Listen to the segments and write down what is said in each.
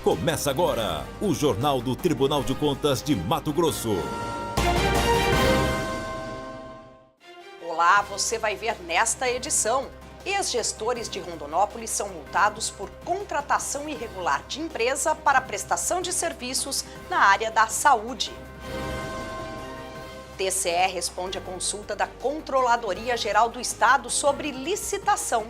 Começa agora o Jornal do Tribunal de Contas de Mato Grosso. Olá, você vai ver nesta edição. Ex-gestores de Rondonópolis são multados por contratação irregular de empresa para prestação de serviços na área da saúde. TCE responde à consulta da Controladoria Geral do Estado sobre licitação.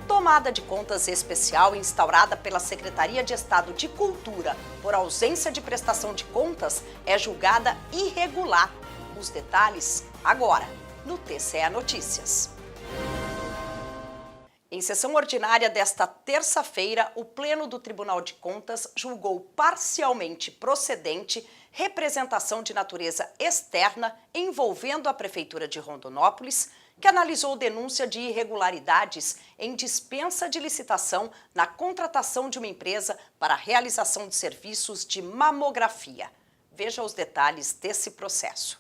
Tomada de contas especial instaurada pela Secretaria de Estado de Cultura por ausência de prestação de contas é julgada irregular. Os detalhes agora no TCE Notícias. Em sessão ordinária desta terça-feira, o Pleno do Tribunal de Contas julgou parcialmente procedente representação de natureza externa envolvendo a Prefeitura de Rondonópolis, que analisou denúncia de irregularidades em dispensa de licitação na contratação de uma empresa para a realização de serviços de mamografia. Veja os detalhes desse processo.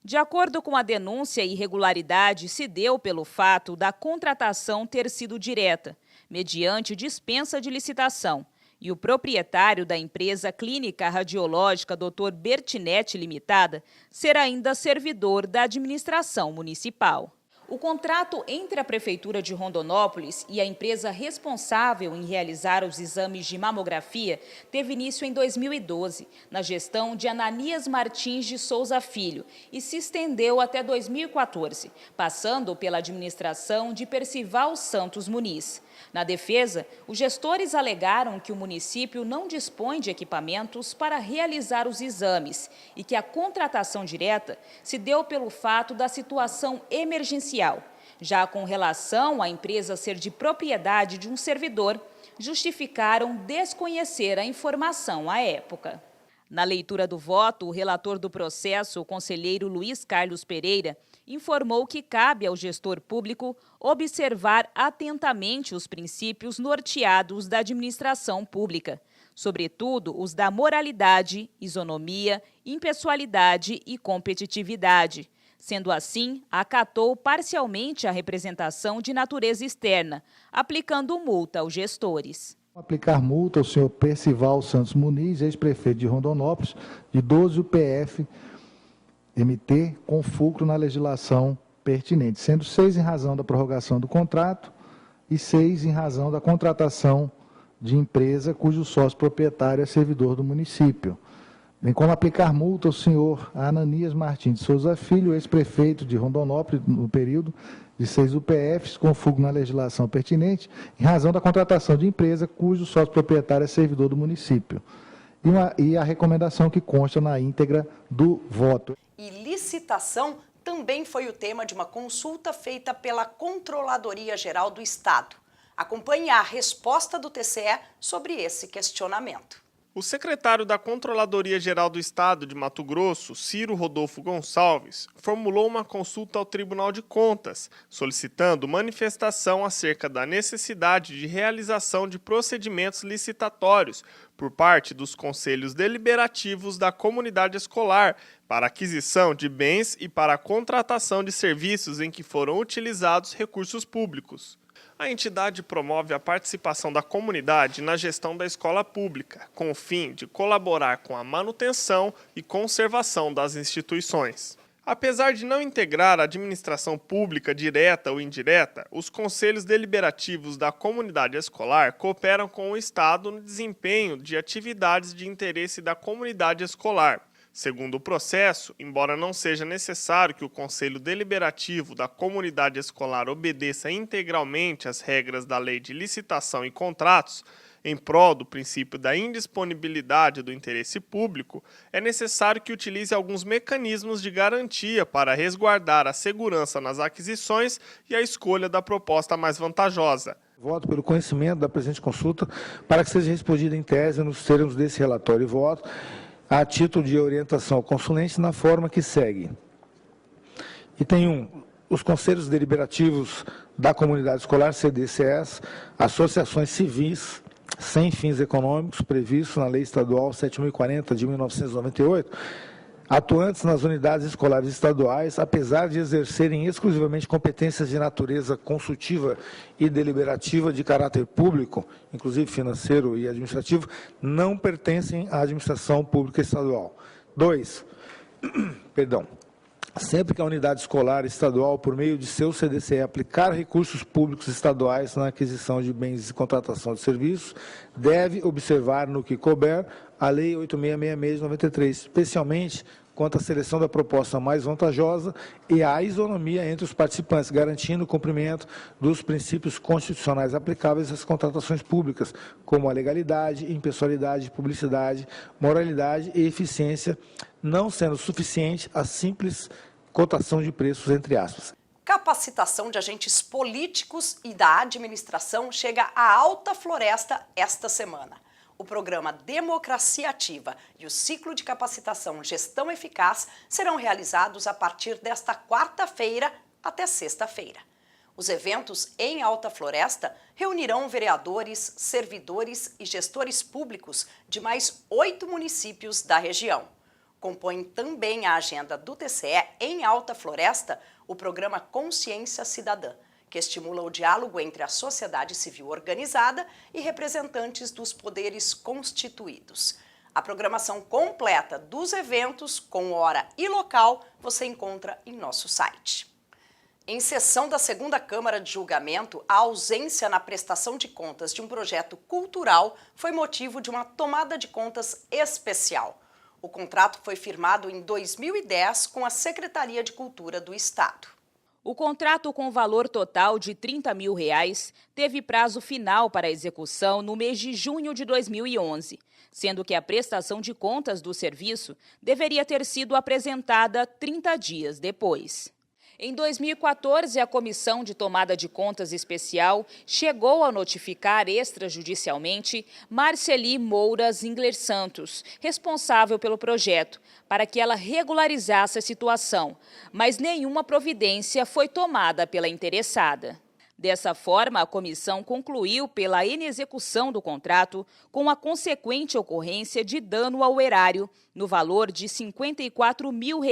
De acordo com a denúncia, a irregularidade se deu pelo fato da contratação ter sido direta, mediante dispensa de licitação, e o proprietário da empresa Clínica Radiológica Dr. Bertinetti Limitada ser ainda servidor da administração municipal. O contrato entre a Prefeitura de Rondonópolis e a empresa responsável em realizar os exames de mamografia teve início em 2012, na gestão de Ananias Martins de Souza Filho, e se estendeu até 2014, passando pela administração de Percival Santos Muniz. Na defesa, os gestores alegaram que o município não dispõe de equipamentos para realizar os exames e que a contratação direta se deu pelo fato da situação emergencial. Já com relação à empresa ser de propriedade de um servidor, justificaram desconhecer a informação à época. Na leitura do voto, o relator do processo, o conselheiro Luiz Carlos Pereira, informou que cabe ao gestor público observar atentamente os princípios norteados da administração pública, sobretudo os da moralidade, isonomia, impessoalidade e competitividade. Sendo assim, acatou parcialmente a representação de natureza externa, aplicando multa aos gestores. Aplicar multa ao senhor Percival Santos Muniz, ex-prefeito de Rondonópolis, de 12 UPF MT, com fulcro na legislação pertinente, sendo 6 em razão da prorrogação do contrato e 6 em razão da contratação de empresa cujo sócio proprietário é servidor do município. Bem como aplicar multa ao senhor Ananias Martins de Souza Filho, ex-prefeito de Rondonópolis, no período de 6 UPFs, com fulcro na legislação pertinente, em razão da contratação de empresa cujo sócio proprietário é servidor do município. E a recomendação que consta na íntegra do voto. E licitação também foi o tema de uma consulta feita pela Controladoria Geral do Estado. Acompanhe a resposta do TCE sobre esse questionamento. O secretário da Controladoria Geral do Estado de Mato Grosso, Ciro Rodolfo Gonçalves, formulou uma consulta ao Tribunal de Contas, solicitando manifestação acerca da necessidade de realização de procedimentos licitatórios por parte dos conselhos deliberativos da comunidade escolar para aquisição de bens e para a contratação de serviços em que foram utilizados recursos públicos. A entidade promove a participação da comunidade na gestão da escola pública, com o fim de colaborar com a manutenção e conservação das instituições. Apesar de não integrar a administração pública direta ou indireta, os conselhos deliberativos da comunidade escolar cooperam com o Estado no desempenho de atividades de interesse da comunidade escolar. Segundo o processo, embora não seja necessário que o Conselho Deliberativo da comunidade escolar obedeça integralmente às regras da Lei de Licitação e Contratos, em prol do princípio da indisponibilidade do interesse público, é necessário que utilize alguns mecanismos de garantia para resguardar a segurança nas aquisições e a escolha da proposta mais vantajosa. Voto pelo conhecimento da presente consulta para que seja respondida em tese nos termos desse relatório e voto, a título de orientação ao consulente na forma que segue. Item 1. Os conselhos deliberativos da comunidade escolar, CDCS, associações civis sem fins econômicos previstos na Lei Estadual 7.040 de 1998, atuantes nas unidades escolares estaduais, apesar de exercerem exclusivamente competências de natureza consultiva e deliberativa de caráter público, inclusive financeiro e administrativo, não pertencem à administração pública estadual. 2. Sempre que a unidade escolar estadual, por meio de seu CDCE, aplicar recursos públicos estaduais na aquisição de bens e contratação de serviços, deve observar no que couber a Lei 8666 de 93, especialmente quanto à seleção da proposta mais vantajosa e à isonomia entre os participantes, garantindo o cumprimento dos princípios constitucionais aplicáveis às contratações públicas, como a legalidade, impessoalidade, publicidade, moralidade e eficiência, não sendo suficiente a simples cotação de preços, entre aspas. Capacitação de agentes políticos e da administração chega à Alta Floresta esta semana. O programa Democracia Ativa e o ciclo de capacitação Gestão Eficaz serão realizados a partir desta quarta-feira até sexta-feira. Os eventos em Alta Floresta reunirão vereadores, servidores e gestores públicos de mais 8 municípios da região. Compõe também a agenda do TCE em Alta Floresta o programa Consciência Cidadã, que estimula o diálogo entre a sociedade civil organizada e representantes dos poderes constituídos. A programação completa dos eventos, com hora e local, você encontra em nosso site. Em sessão da segunda Câmara de Julgamento, a ausência na prestação de contas de um projeto cultural foi motivo de uma tomada de contas especial. O contrato foi firmado em 2010 com a Secretaria de Cultura do Estado. O contrato, com valor total de R$ 30 mil, teve prazo final para execução no mês de junho de 2011, sendo que a prestação de contas do serviço deveria ter sido apresentada 30 dias depois. Em 2014, a Comissão de Tomada de Contas Especial chegou a notificar extrajudicialmente Marceli Moura Zingler Santos, responsável pelo projeto, para que ela regularizasse a situação, mas nenhuma providência foi tomada pela interessada. Dessa forma, a comissão concluiu pela inexecução do contrato com a consequente ocorrência de dano ao erário no valor de R$ 54 mil,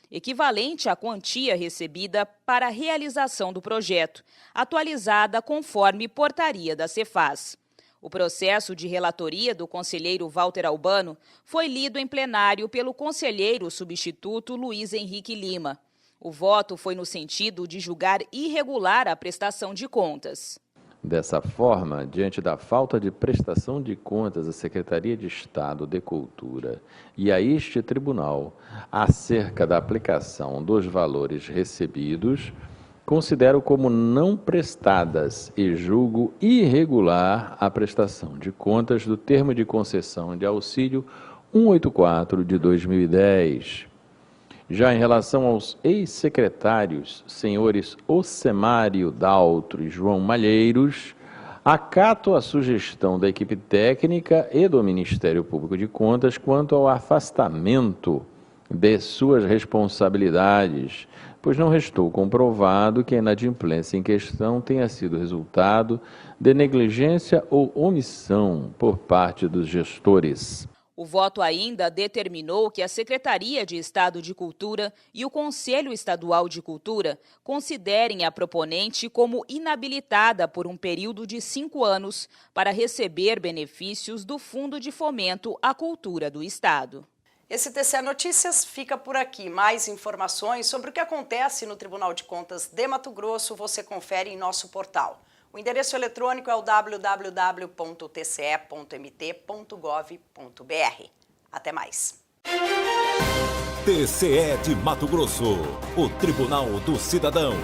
equivalente à quantia recebida para a realização do projeto, atualizada conforme portaria da Cefaz. O processo de relatoria do conselheiro Walter Albano foi lido em plenário pelo conselheiro substituto Luiz Henrique Lima. O voto foi no sentido de julgar irregular a prestação de contas. Dessa forma, diante da falta de prestação de contas à Secretaria de Estado de Cultura e a este tribunal acerca da aplicação dos valores recebidos, considero como não prestadas e julgo irregular a prestação de contas do termo de concessão de auxílio 184 de 2010. Já em relação aos ex-secretários, senhores Ocemário Daltro e João Malheiros, acato a sugestão da equipe técnica e do Ministério Público de Contas quanto ao afastamento de suas responsabilidades, pois não restou comprovado que a inadimplência em questão tenha sido resultado de negligência ou omissão por parte dos gestores. O voto ainda determinou que a Secretaria de Estado de Cultura e o Conselho Estadual de Cultura considerem a proponente como inabilitada por um período de 5 anos para receber benefícios do Fundo de Fomento à Cultura do Estado. Esse TCE Notícias fica por aqui. Mais informações sobre o que acontece no Tribunal de Contas de Mato Grosso você confere em nosso portal. O endereço eletrônico é o www.tce.mt.gov.br. Até mais. TCE de Mato Grosso, o Tribunal do Cidadão.